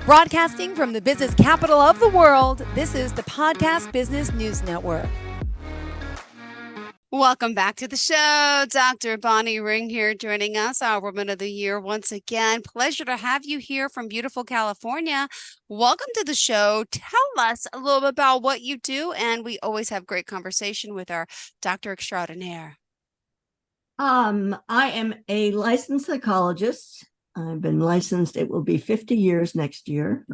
Broadcasting from the business capital of the world, this is the Podcast Business News Network. Welcome back to the show. Dr. Bonnie Ring here joining us, our Woman of the Year once again. Pleasure to have you here from beautiful California. Welcome to the show. Tell us a little bit about what you do, and we always have great conversation with our Dr. Extraordinaire. I am a licensed psychologist. I've been licensed, it will be 50 years next year.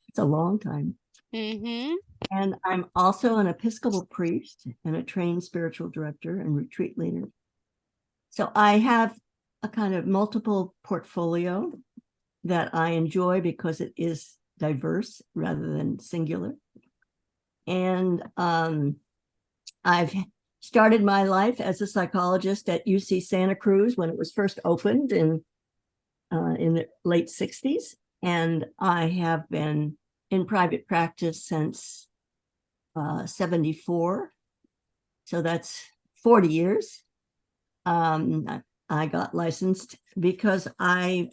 It's a long time. Mm-hmm. And I'm also an Episcopal priest and a trained spiritual director and retreat leader. So I have a kind of multiple portfolio that I enjoy because it is diverse rather than singular. And I've started my life as a psychologist at UC Santa Cruz when it was first opened in the late 60s. And I have been in private practice since 74. So that's 40 years. I got licensed because I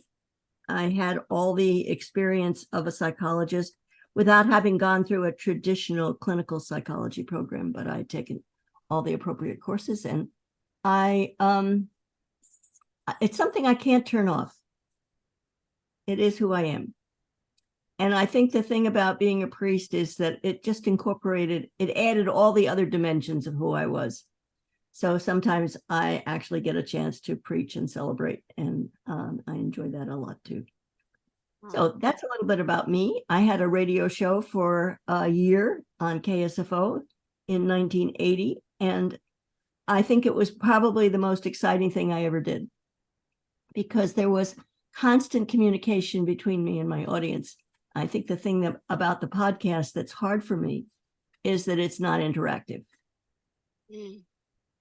had all the experience of a psychologist without having gone through a traditional clinical psychology program, but I'd taken all the appropriate courses, and it's something I can't turn off. It is who I am. And I think the thing about being a priest is that it just added all the other dimensions of who I was. So sometimes I actually get a chance to preach and celebrate, and I enjoy that a lot too. So that's a little bit about me. I had a radio show for a year on KSFO in 1980, and I think it was probably the most exciting thing I ever did because there was constant communication between me and my audience. I think the thing about the podcast that's hard for me is that it's not interactive.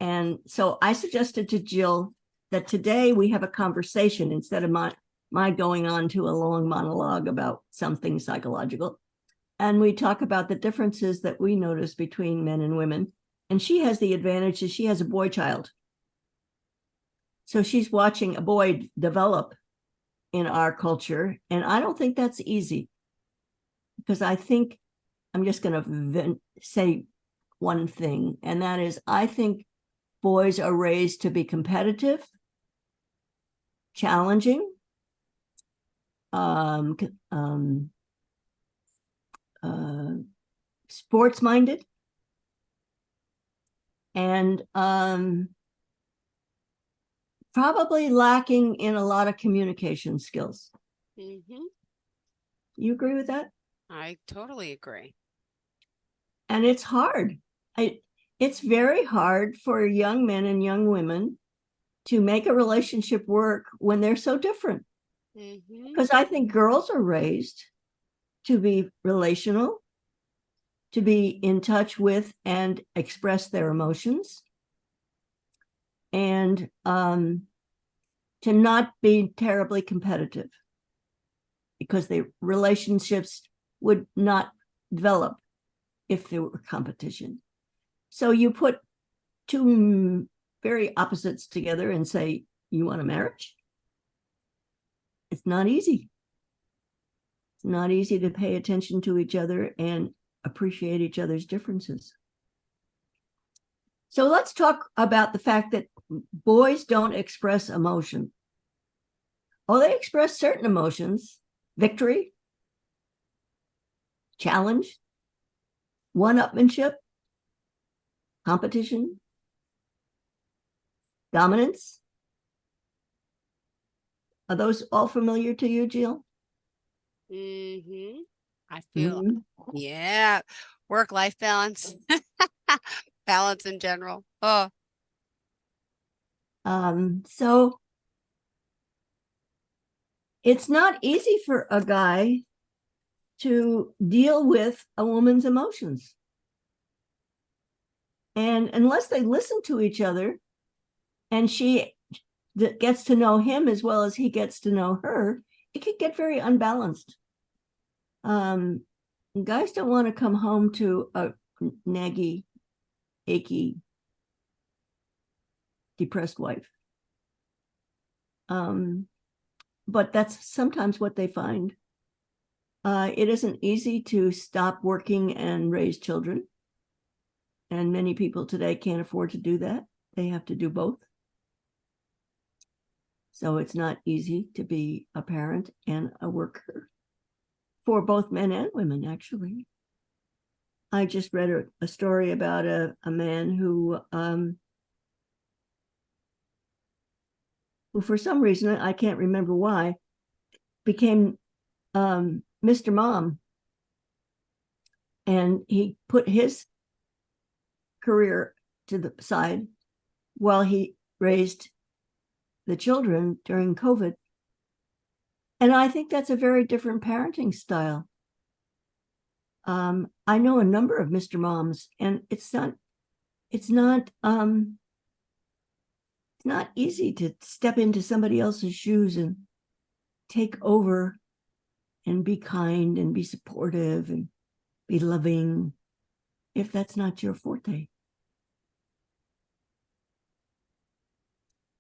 And so I suggested to Jill that today we have a conversation instead of my going on to a long monologue about something psychological. And we talk about the differences that we notice between men and women. And she has the advantage that she has a boy child. So she's watching a boy develop in our culture. And I don't think that's easy, because I think I'm just going to say one thing, and that is I think boys are raised to be competitive, challenging, sports-minded, and probably lacking in a lot of communication skills. Mm-hmm. You agree with that? I totally agree. And it's hard. It's very hard for young men and young women to make a relationship work when they're so different. Because I think girls are raised to be relational, to be in touch with and express their emotions, and to not be terribly competitive, because the relationships would not develop if there were competition. So you put two very opposites together and say, you want a marriage? It's not easy. It's not easy to pay attention to each other and appreciate each other's differences. So let's talk about the fact that boys don't express emotion. Oh, they express certain emotions: victory, challenge, one-upmanship, competition, dominance. Are those all familiar to you, Jill? I feel, yeah, work-life balance, balance in general. So it's not easy for a guy to deal with a woman's emotions. And unless they listen to each other and she gets to know him as well as he gets to know her, it could get very unbalanced. Guys don't want to come home to a naggy, achy, depressed wife. But that's sometimes what they find. It isn't easy to stop working and raise children. And many people today can't afford to do that. They have to do both. So it's not easy to be a parent and a worker for both men and women, actually. I just read a story about a man who for some reason, I can't remember why, became Mr. Mom. And he put his career to the side while he raised the children during COVID. And I think that's a very different parenting style. I know a number of Mr. Moms, and it's not easy to step into somebody else's shoes and take over and be kind and be supportive and be loving if that's not your forte.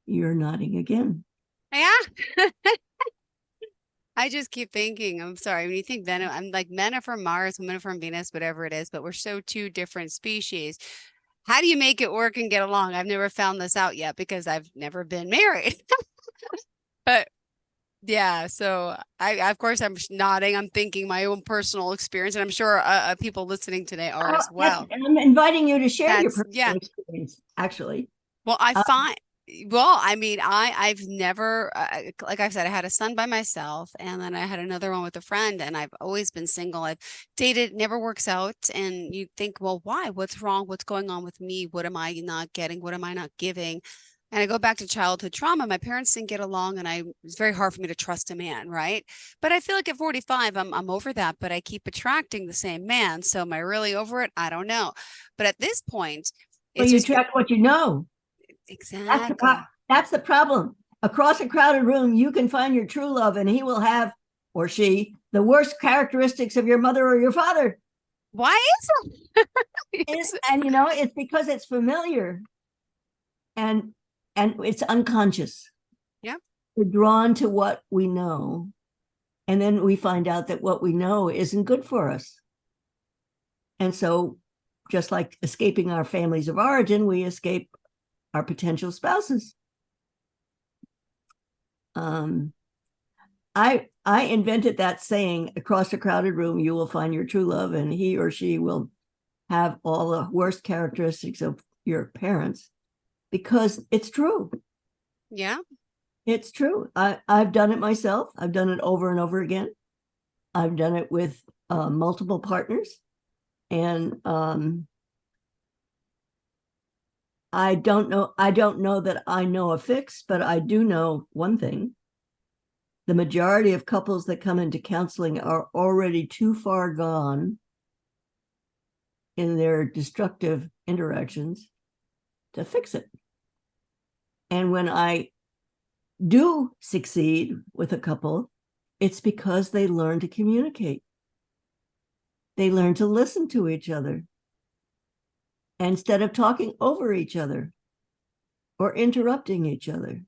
You're nodding again. Yeah. I just keep thinking, I'm sorry, when you think men, I'm like, men are from Mars, women are from Venus, whatever it is, but we're so two different species. How do you make it work and get along? I've never found this out yet because I've never been married. But yeah, so of course, I'm nodding. I'm thinking my own personal experience, and I'm sure people listening today are as well. I'm inviting you to share your That's, yeah. personal experience, actually. Well, I find, well, I mean, I've never, like I said, I had a son by myself, and then I had another one with a friend, and I've always been single. I've dated, never works out, and you think, well, why? What's wrong? What's going on with me? What am I not getting? What am I not giving? And I go back to childhood trauma. My parents didn't get along, and it's very hard for me to trust a man, right? But I feel like at 45, I'm over that, but I keep attracting the same man. So am I really over it? I don't know. But at this point, Well, it's you just attract what you know. exactly. That's the problem. Across a crowded room, you can find your true love, and he will have, or she, the worst characteristics of your mother or your father. Why is it? And you know, it's because it's familiar, and it's unconscious. Yeah. We're drawn to what we know, and then we find out that what we know isn't good for us. And so, just like escaping our families of origin, we escape our potential spouses. I invented that saying, across a crowded room, you will find your true love, and he or she will have all the worst characteristics of your parents, because it's true. Yeah. It's true. I've done it myself. I've done it over and over again. I've done it with multiple partners. And I don't know that I know a fix, but I do know one thing. The majority of couples that come into counseling are already too far gone in their destructive interactions to fix it. And when I do succeed with a couple, it's because they learn to communicate. They learn to listen to each other instead of talking over each other or interrupting each other.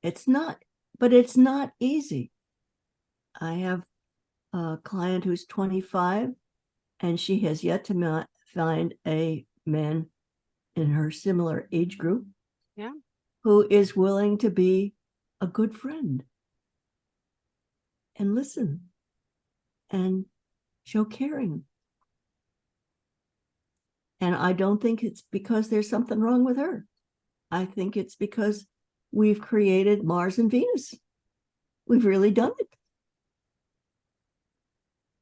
It's not easy. I have a client who's 25, and she has yet to find a man in her similar age group, yeah, who is willing to be a good friend and listen and show caring. And I don't think it's because there's something wrong with her. I think it's because we've created Mars and Venus. We've really done it.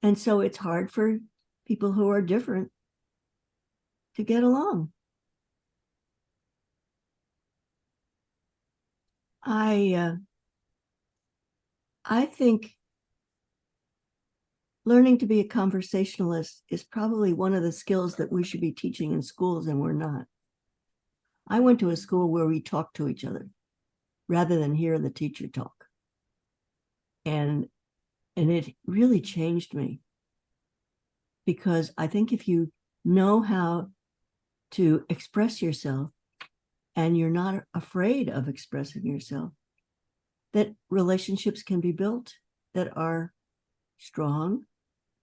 And so it's hard for people who are different to get along. I think learning to be a conversationalist is probably one of the skills that we should be teaching in schools, and we're not. I went to a school where we talked to each other rather than hear the teacher talk. And it really changed me, because I think if you know how to express yourself and you're not afraid of expressing yourself, that relationships can be built that are strong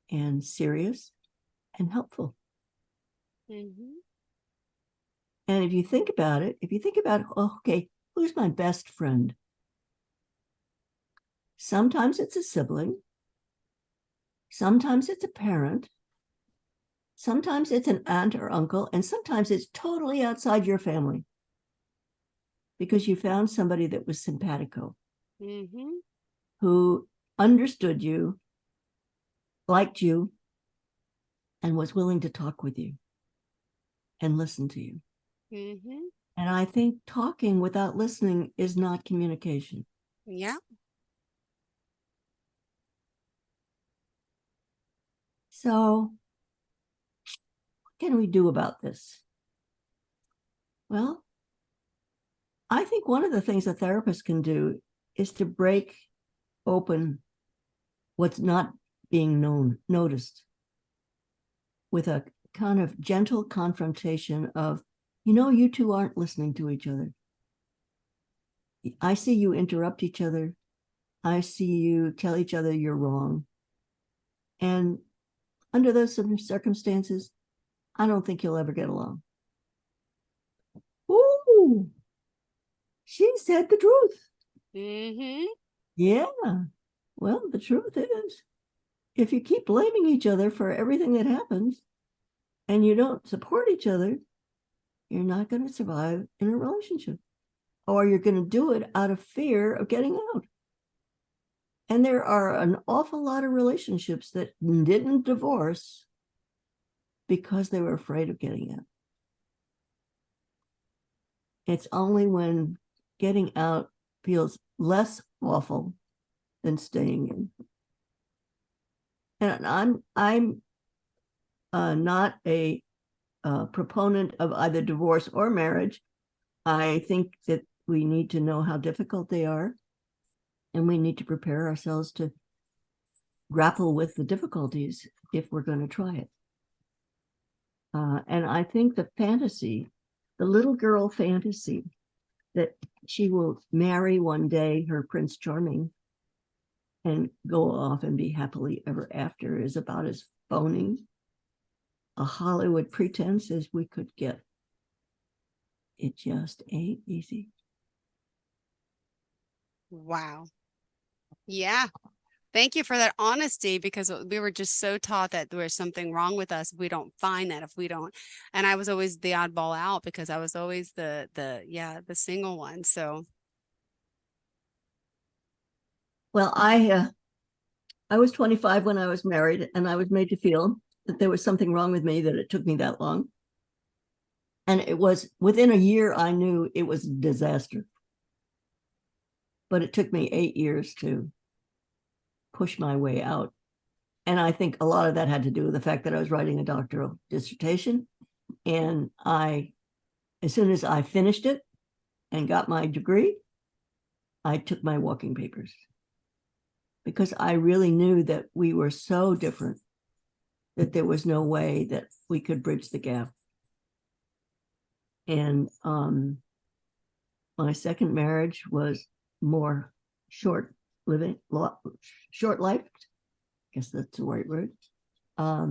and serious and helpful. Mm-hmm. And if you think about it, oh, okay, who's my best friend? Sometimes it's a sibling. Sometimes it's a parent. Sometimes it's an aunt or uncle. And sometimes it's totally outside your family because you found somebody that was simpatico, Mm-hmm. who understood you, liked you, and was willing to talk with you and listen to you. Mm-hmm. And I think talking without listening is not communication. Yeah. So, what can we do about this? Well, I think one of the things a therapist can do is to break open what's not being noticed with a kind of gentle confrontation of, you two aren't listening to each other. I see you interrupt each other. I see you tell each other you're wrong. And under those circumstances, I don't think you'll ever get along. Ooh, she said the truth. Mm-hmm. Yeah. Well, the truth is, if you keep blaming each other for everything that happens and you don't support each other, you're not going to survive in a relationship, or you're going to do it out of fear of getting out. And there are an awful lot of relationships that didn't divorce because they were afraid of getting out. It's only when getting out feels less awful than staying in. And I'm not a proponent of either divorce or marriage. I think that we need to know how difficult they are, and we need to prepare ourselves to grapple with the difficulties if we're going to try it. And I think the little girl fantasy that she will marry one day her Prince Charming and go off and be happily ever after is about as phony a Hollywood pretense as we could get. It just ain't easy. Wow. Yeah. Thank you for that honesty, because we were just so taught that there was something wrong with us. We don't find that if we don't. And I was always the oddball out because I was always the single one. So. Well, I was 25 when I was married, and I was made to feel that there was something wrong with me, that it took me that long. And it was within a year, I knew it was a disaster. But it took me 8 years to push my way out. And I think a lot of that had to do with the fact that I was writing a doctoral dissertation. And as soon as I finished it and got my degree, I took my walking papers, because I really knew that we were so different that there was no way that we could bridge the gap. And my second marriage was more short-lived. I guess that's the right word. I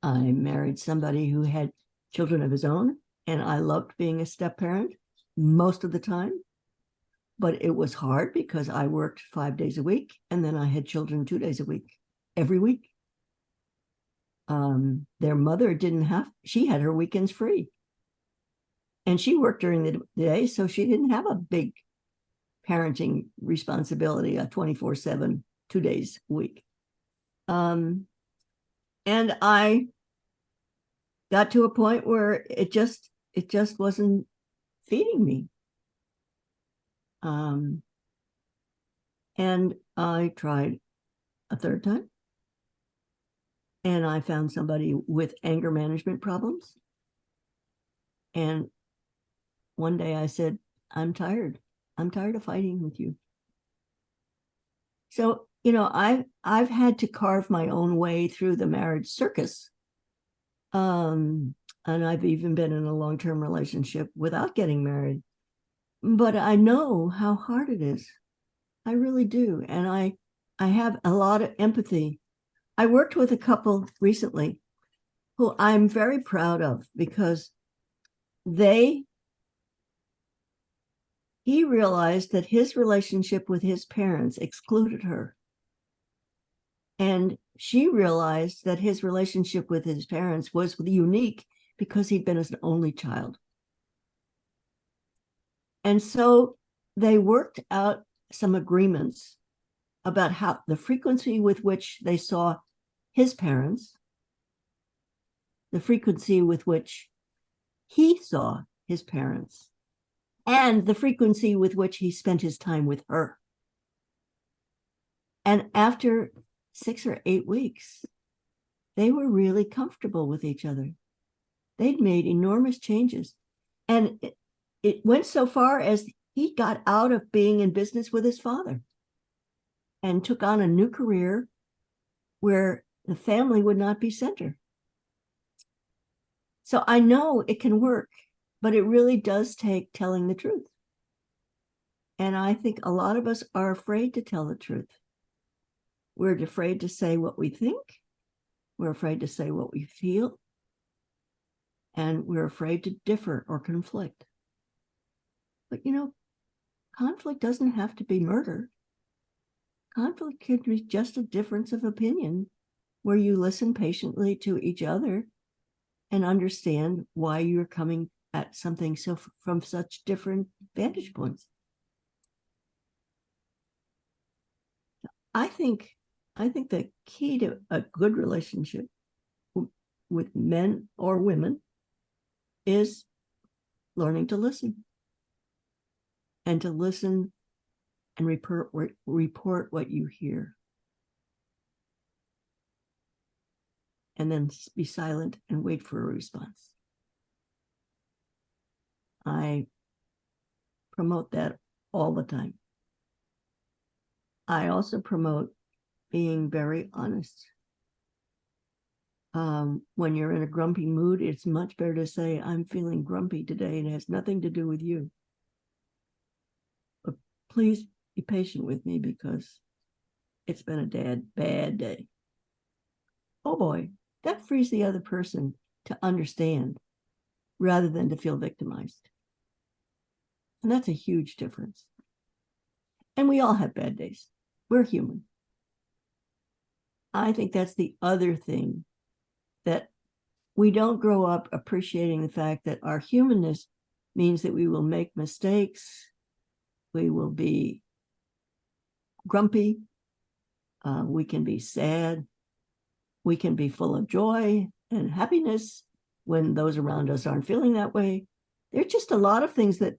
married somebody who had children of his own, and I loved being a step parent most of the time. But it was hard because I worked 5 days a week, and then I had children 2 days a week, every week. Their mother she had her weekends free. And she worked during the day, so she didn't have a big parenting responsibility, a 24/7, 2 days a week. And I got to a point where it just wasn't feeding me. And I tried a third time, and I found somebody with anger management problems. And one day I said, I'm tired of fighting with you. So, I've had to carve my own way through the marriage circus. And I've even been in a long-term relationship without getting married. but I know how hard it is. I really do. And I have a lot of empathy. I worked with a couple recently who I'm very proud of because he realized that his relationship with his parents excluded her. And she realized that his relationship with his parents was unique because he'd been an only child. And so they worked out some agreements about how the frequency with which they saw his parents, the frequency with which he saw his parents, and the frequency with which he spent his time with her. And after 6 or 8 weeks, they were really comfortable with each other. They'd made enormous changes. And it went so far as he got out of being in business with his father and took on a new career where the family would not be center. So I know it can work, but it really does take telling the truth. And I think a lot of us are afraid to tell the truth. We're afraid to say what we think. We're afraid to say what we feel. And we're afraid to differ or conflict. But conflict doesn't have to be murder. Conflict can be just a difference of opinion where you listen patiently to each other and understand why you're coming at something from such different vantage points. I think the key to a good relationship with men or women is learning to listen, and to listen and report what you hear, and then be silent and wait for a response. I promote that all the time. I also promote being very honest. When you're in a grumpy mood, it's much better to say, I'm feeling grumpy today and it has nothing to do with you. But please be patient with me because it's been a bad day. Oh boy, that frees the other person to understand rather than to feel victimized. And that's a huge difference. And we all have bad days. We're human. I think that's the other thing, that we don't grow up appreciating the fact that our humanness means that we will make mistakes, we will be grumpy, we can be sad, we can be full of joy and happiness when those around us aren't feeling that way. There's just a lot of things that,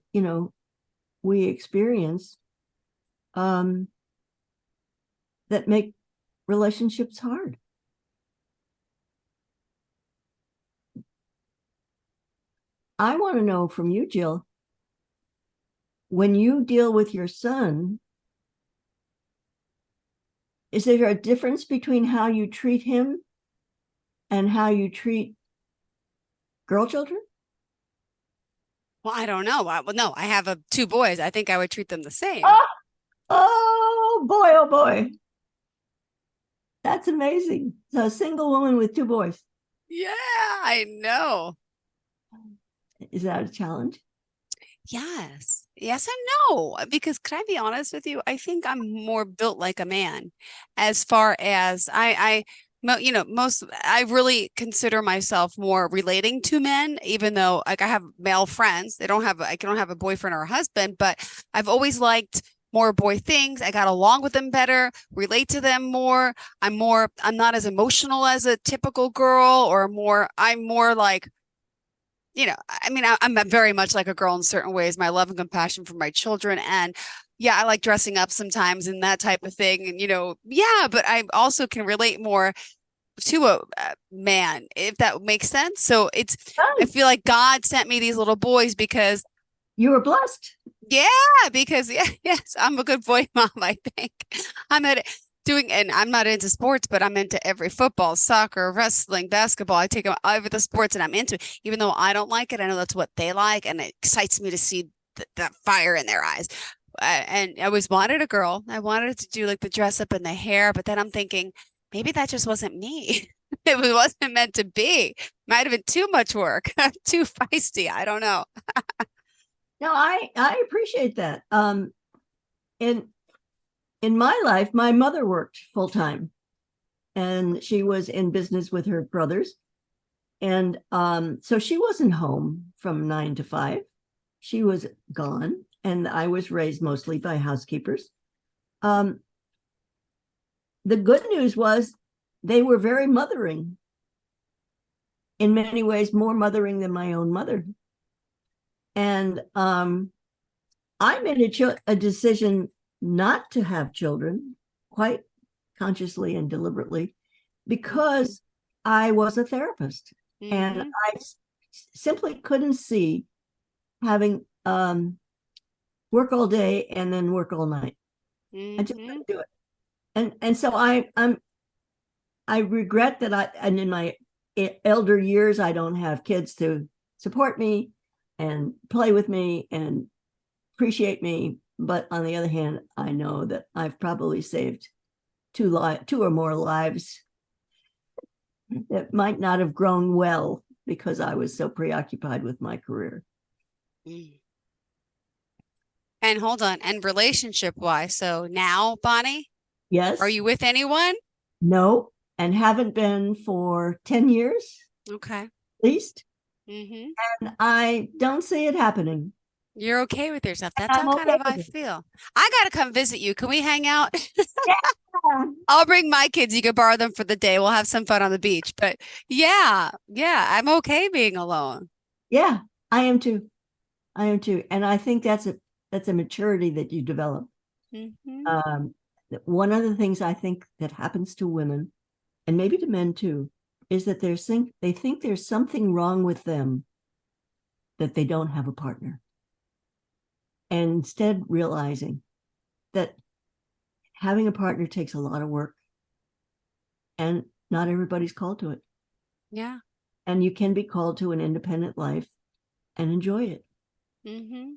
we experience that make relationships hard. I want to know from you, Jill, when you deal with your son, is there a difference between how you treat him and how you treat girl children? Well, I don't know. No, I have 2 boys. I think I would treat them the same. Oh boy, oh boy. That's amazing. So a single woman with 2 boys. Yeah, I know. Is that a challenge? Yes and no, because can I be honest with you? I think I'm more built like a man as far as I really consider myself more relating to men, even though like I have male friends. I don't have a boyfriend or a husband, but I've always liked more boy things. I got along with them better, relate to them more. I'm not as emotional as a typical girl, or I'm more like, I'm very much like a girl in certain ways, my love and compassion for my children. And yeah, I like dressing up sometimes and that type of thing. And, but I also can relate more to a man, if that makes sense. So I feel like God sent me these little boys because you were blessed. Yeah, because yes, I'm a good boy mom, I think. And I'm not into sports, but I'm into every football, soccer, wrestling, basketball. I take over the sports and I'm into it. Even though I don't like it, I know that's what they like. And it excites me to see that fire in their eyes. And I always wanted a girl. I wanted to do like the dress up and the hair, but then I'm thinking maybe that just wasn't me. It wasn't meant to be. Might have been too much work, too feisty. I don't know. No, I appreciate that. In my life, my mother worked full time, and she was in business with her brothers, and so she wasn't home from 9 to 5. She was gone, and I was raised mostly by housekeepers. The good news was they were very mothering. In many ways, more mothering than my own mother. And I made a decision not to have children, quite consciously and deliberately, because I was a therapist. And I simply couldn't see having work all day and then work all night. I just couldn't do it. And so I regret that and in my elder years, I don't have kids to support me and play with me and appreciate me. But on the other hand, I know that I've probably saved two or more lives that might not have grown well because I was so preoccupied with my career. And hold on, and relationship wise, so now, Bonnie, Yes. are you with anyone? No, and haven't been for 10 years. Okay. At least. Mm-hmm. And I don't see it happening. You're okay with yourself. That's I'm how kind okay of I with it. feel. I got to come visit you. Can we hang out? Yeah. I'll bring my kids. You can borrow them for the day. We'll have some fun on the beach. But yeah, I'm okay being alone. Yeah, I am too. And I think that's a maturity that you develop. Mm-hmm. One of the things I think that happens to women, and maybe to men too, is that they think there's something wrong with them that they don't have a partner. And instead realizing that having a partner takes a lot of work and not everybody's called to it. Yeah. And you can be called to an independent life and enjoy it. Mm-hmm.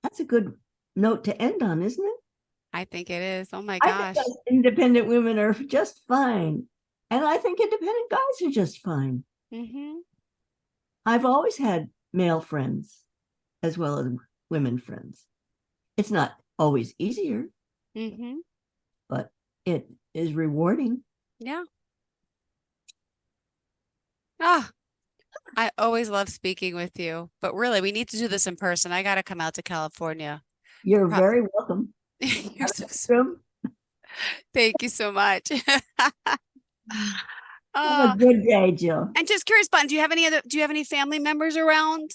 That's a good note to end on, isn't it? I think it is. Oh my I gosh. think us independent women are just fine. And I think independent guys are just fine. Mm-hmm. I've always had male friends as well as women friends. It's not always easier, Mm-hmm. but it is rewarding. Yeah. Ah, I always love speaking with you, but really, we need to do this in person. I got to come out to California. You're Pro- very welcome. You're so Room. Thank you so much. Have a good day, Jill. And just curious, Bun, do you have any family members around?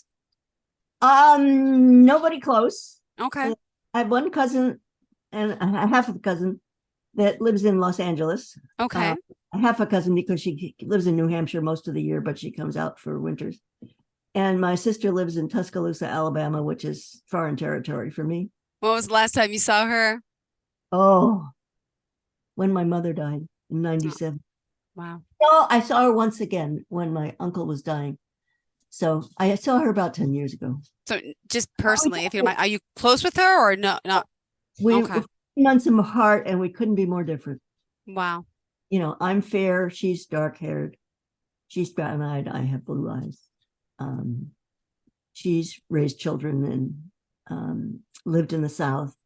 Nobody close. Okay. I have one cousin and a half of a cousin that lives in Los Angeles. Okay. I have a cousin because she lives in New Hampshire most of the year, but she comes out for winters. And my sister lives in Tuscaloosa, Alabama, which is foreign territory for me. When was the last time you saw her? Oh, when my mother died in 97. Wow. No, I saw her once again when my uncle was dying. So I saw her about 10 years ago. So just personally, if you don't mind, are you close with her or no? Not We okay. were months in heart and we couldn't be more different. Wow. You know, I'm fair, she's dark-haired. She's brown-eyed, I have blue eyes. She's raised children and lived in the South,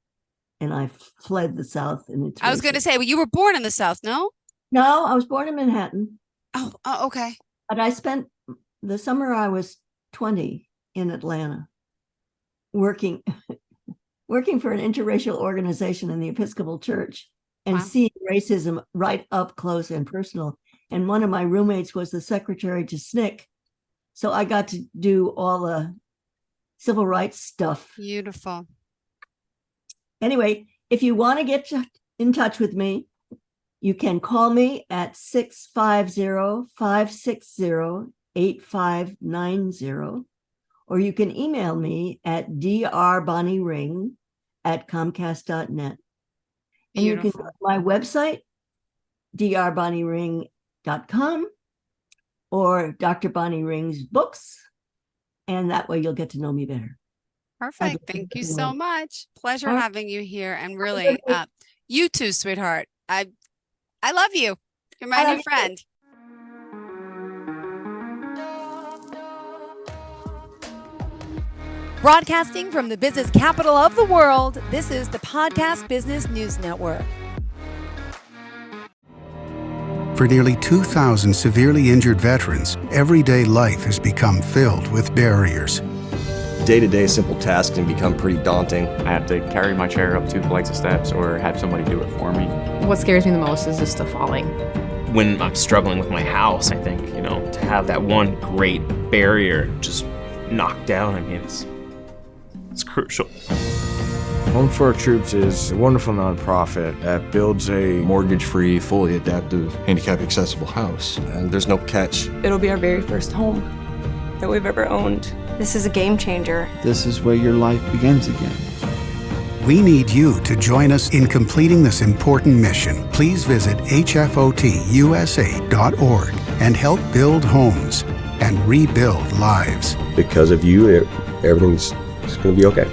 and I fled the South. And I was going to say, well, you were born in the South, no? No, I was born in Manhattan. Oh, okay. But I spent the summer I was 20 in Atlanta working for an interracial organization in the Episcopal Church and seeing racism right up close and personal. And one of my roommates was the secretary to SNCC. So I got to do all the civil rights stuff. Beautiful. Anyway, if you want to get in touch with me, you can call me at 650-560-8590, or you can email me at drbonnyring@comcast.net. And you can go to my website, drbonnyring.com, or Dr. Bonnie Ring's books, And that way you'll get to know me better. Perfect. Thank you so much. Pleasure All right. having you here. And really, you too, sweetheart. I love you. You're my new friend. Broadcasting from the business capital of the world, this is the Podcast Business News Network. For nearly 2,000 severely injured veterans, everyday life has become filled with barriers. Day-to-day simple tasks can become pretty daunting. I have to carry my chair up 2 flights of steps or have somebody do it for me. What scares me the most is just the falling. When I'm struggling with my house, I think, to have that one great barrier just knocked down, it's crucial. Home for Our Troops is a wonderful nonprofit that builds a mortgage-free, fully adaptive, handicap-accessible house. And there's no catch. It'll be our very first home that we've ever owned. This is a game changer. This is where your life begins again. We need you to join us in completing this important mission. Please visit hfotusa.org and help build homes and rebuild lives. Because of you, everything's going to be okay.